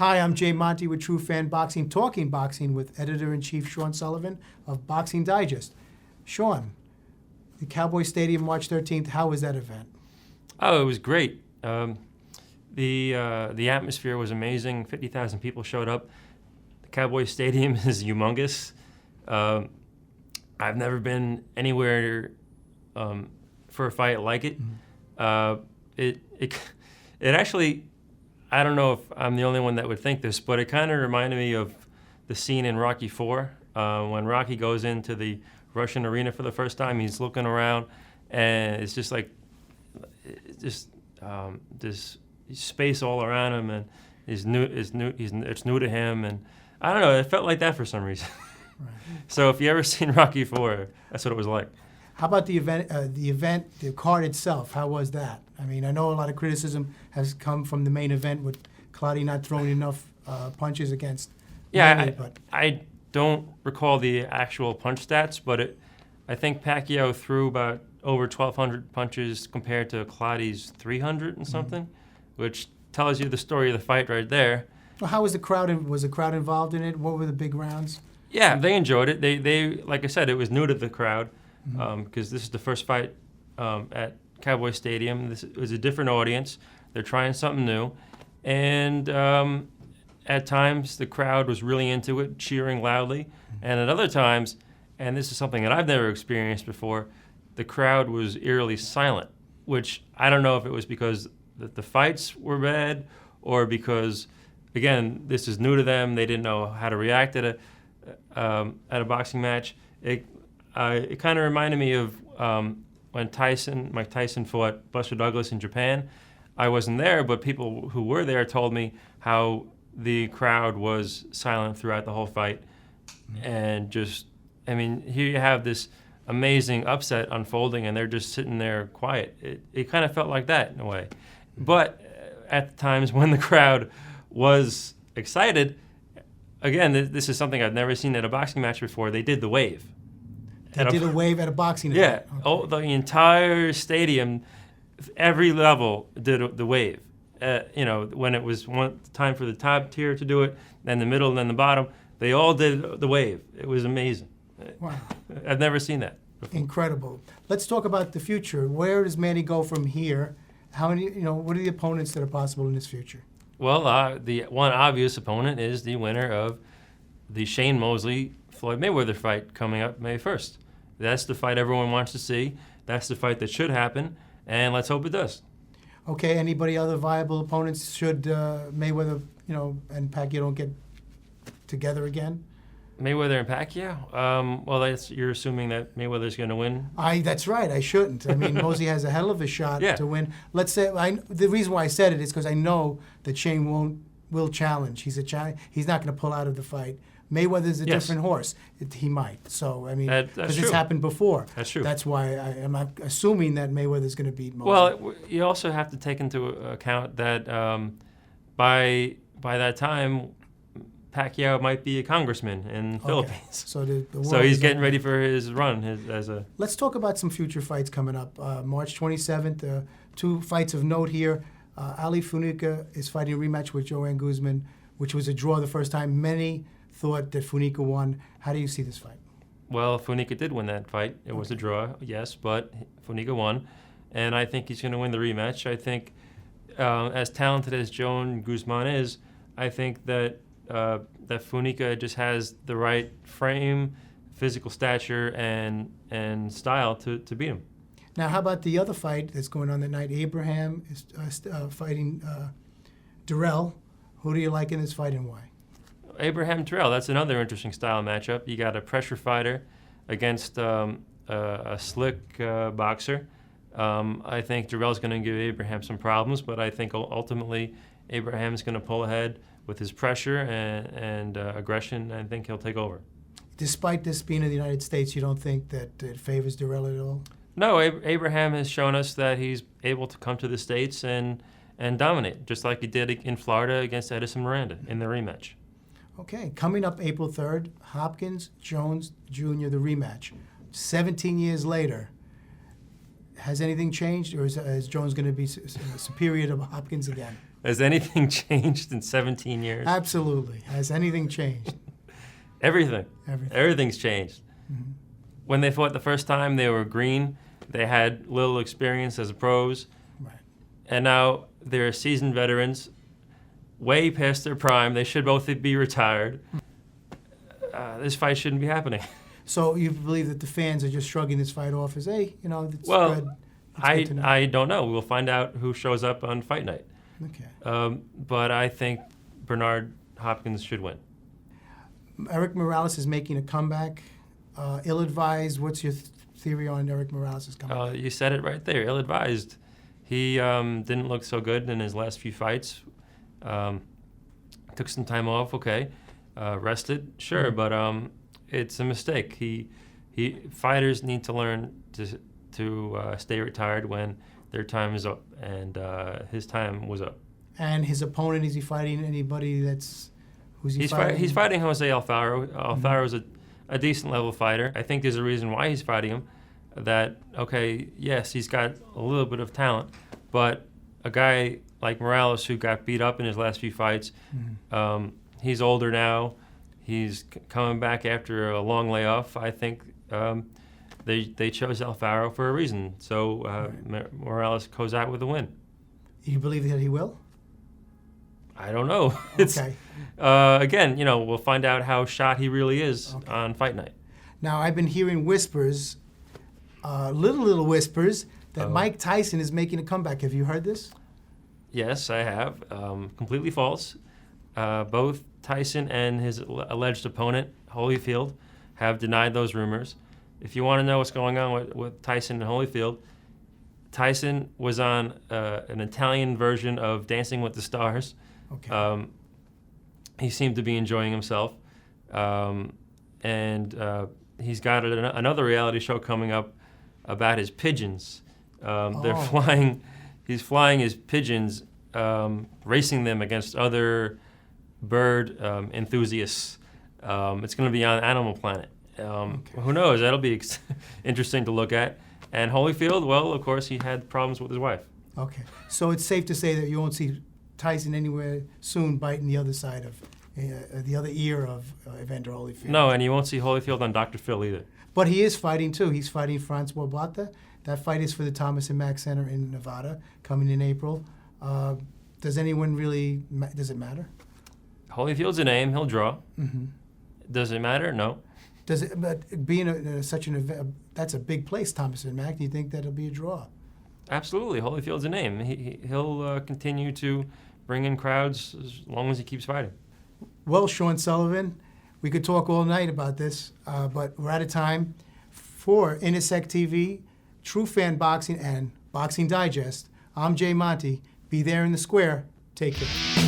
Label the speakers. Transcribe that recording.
Speaker 1: Hi, I'm Jay Monte with True Fan Boxing, talking boxing with Editor-in-Chief Sean Sullivan of Boxing Digest. Sean, the Cowboys Stadium, March 13th, how was that event?
Speaker 2: Oh, it was great. The atmosphere was amazing. 50,000 people showed up. The Cowboys Stadium is humongous. I've never been anywhere for a fight like it. It actually, I don't know if I'm the only one that would think this, but it kind of reminded me of the scene in Rocky IV when Rocky goes into the Russian arena for the first time. He's looking around, and it's just like this space all around him, and it's new to him, and I don't know. It felt like that for some reason. Right. So if you ever seen Rocky IV, that's what it was like.
Speaker 1: How about the event? The card itself. How was that? I mean, I know a lot of criticism has come from the main event with Clottey not throwing enough punches against.
Speaker 2: Yeah, I don't recall the actual punch stats, but I think Pacquiao threw about over 1,200 punches compared to Clottey's 300 and something, which tells you the story of the fight right there.
Speaker 1: Well, how was the crowd? Was the crowd involved in it? What were the big rounds?
Speaker 2: Yeah, they enjoyed it. They like I said, it was new to the crowd because this is the first fight at Cowboys Stadium. This was a different audience. They're trying something new, and at times the crowd was really into it, cheering loudly, and at other times, and this is something that I've never experienced before, the crowd was eerily silent, which I don't know if it was because the fights were bad or because, again, this is new to them. They didn't know how to react at a boxing match. It kind of reminded me of when Mike Tyson fought Buster Douglas in Japan. I wasn't there, but people who were there told me how the crowd was silent throughout the whole fight. And just, I mean, here you have this amazing upset unfolding, and they're just sitting there quiet. It kind of felt like that in a way. But at the times when the crowd was excited, again, this is something I've never seen at a boxing match before. They did the wave.
Speaker 1: They did a wave at a boxing event?
Speaker 2: Yeah. Okay. The entire stadium, every level did the wave. When it was time for the top tier to do it, then the middle, and then the bottom, they all did the wave. It was amazing.
Speaker 1: Wow.
Speaker 2: I've never seen that before.
Speaker 1: Incredible. Let's talk about the future. Where does Manny go from here? What are the opponents that are possible in this future?
Speaker 2: Well, the one obvious opponent is the winner of the Shane Mosley-Floyd Mayweather fight coming up May 1st. That's the fight everyone wants to see. That's the fight that should happen, and let's hope it does.
Speaker 1: Okay, anybody other viable opponents should Mayweather, and Pacquiao don't get together again?
Speaker 2: Mayweather and Pacquiao? Well, you're assuming that Mayweather's going to win?
Speaker 1: That's right. I shouldn't. I mean, Mosley has a hell of a shot to win. Let's say the reason why I said it is because I know that Shane will challenge. He's not going to pull out of the fight. Mayweather's a different horse. He might. So I mean, because it's happened before.
Speaker 2: That's true.
Speaker 1: That's why I'm not assuming that Mayweather's going to beat Mosley.
Speaker 2: Well, you also have to take into account that by that time, Pacquiao might be a congressman in the Philippines. So he's getting ready for his run Let's
Speaker 1: talk about some future fights coming up. March 27th, two fights of note here. Ali Funica is fighting a rematch with Joanne Guzman, which was a draw the first time. Many thought that Funica won. How do you see this fight?
Speaker 2: Well, Funica did win that fight. It was a draw, yes, but Funica won. And I think he's going to win the rematch. I think as talented as Joan Guzman is, I think that Funica just has the right frame, physical stature, and style to beat him.
Speaker 1: Now, how about the other fight that's going on that night? Abraham is fighting Dirrell. Who do you like in this fight and why?
Speaker 2: Abraham Dirrell, that's another interesting style matchup. You got a pressure fighter against a slick boxer. I think Dirrell's going to give Abraham some problems, but I think ultimately Abraham's going to pull ahead with his pressure and aggression. I think he'll take over.
Speaker 1: Despite this being in the United States, you don't think that it favors Dirrell at all?
Speaker 2: No, Abraham has shown us that he's able to come to the States and dominate, just like he did in Florida against Edison Miranda in the rematch.
Speaker 1: Okay, coming up April 3rd, Hopkins, Jones Jr., the rematch. 17 years later, Has anything changed, or is Jones going to be superior to Hopkins again?
Speaker 2: Has anything changed in 17 years?
Speaker 1: Absolutely. Has anything changed?
Speaker 2: Everything.
Speaker 1: Everything.
Speaker 2: Everything's changed.
Speaker 1: Mm-hmm.
Speaker 2: When they fought the first time, they were green. They had little experience as pros.
Speaker 1: Right.
Speaker 2: And now they're seasoned veterans, way past their prime. They should both be retired. This fight shouldn't be happening.
Speaker 1: So you believe that the fans are just shrugging this fight off as, hey, you know, it's
Speaker 2: Well,
Speaker 1: good. It's good to know.
Speaker 2: I don't know. We'll find out who shows up on fight night.
Speaker 1: Okay.
Speaker 2: But I think Bernard Hopkins should win.
Speaker 1: Eric Morales is making a comeback. Ill-advised. What's your theory on Eric Morales' comeback?
Speaker 2: You said it right there. Ill-advised. He didn't look so good in his last few fights. Took some time off. Okay. Rested. Sure, but it's a mistake. Fighters need to learn to stay retired when their time is up, and his time was up.
Speaker 1: And his opponent, is he fighting anybody who's he fighting?
Speaker 2: He's fighting Jose Alfaro. Alfaro's a decent level fighter. I think there's a reason why he's fighting him. That, okay, yes, he's got a little bit of talent, but a guy like Morales who got beat up in his last few fights, he's older now. He's coming back after a long layoff. I think they chose Alfaro for a reason. So Morales goes out with a win.
Speaker 1: You believe that he will?
Speaker 2: I don't know.
Speaker 1: Okay.
Speaker 2: Again, we'll find out how shot he really is on fight night.
Speaker 1: Now, I've been hearing whispers, little whispers, that Mike Tyson is making a comeback. Have you heard this?
Speaker 2: Yes, I have. Completely false. Both Tyson and his alleged opponent, Holyfield, have denied those rumors. If you want to know what's going on with Tyson and Holyfield, Tyson was on an Italian version of Dancing with the Stars.
Speaker 1: Okay.
Speaker 2: He seemed to be enjoying himself. And he's got another reality show coming up about his pigeons. They're flying. He's flying his pigeons, racing them against other bird enthusiasts. It's going to be on Animal Planet. Who knows? That'll be interesting to look at. And Holyfield, well, of course, he had problems with his wife.
Speaker 1: Okay. So it's safe to say that you won't see Tyson anywhere soon biting the other side of, the other ear of Evander Holyfield.
Speaker 2: No, and you won't see Holyfield on Dr. Phil either.
Speaker 1: But he is fighting, too. He's fighting Francois Bata. That fight is for the Thomas & Mack Center in Nevada, coming in April. Does anyone really, does it matter?
Speaker 2: Holyfield's a name. He'll draw.
Speaker 1: Mm-hmm.
Speaker 2: Does it matter? No.
Speaker 1: Does it? But being such an event, that's a big place, Thomas & Mack. Do you think that'll be a draw?
Speaker 2: Absolutely. Holyfield's a name. He'll continue to bring in crowds as long as he keeps fighting.
Speaker 1: Well, Sean Sullivan, we could talk all night about this, but we're out of time. For inasectv, True Fan Boxing, and Boxing Digest, I'm Jay Monte. Be there in the square. Take care.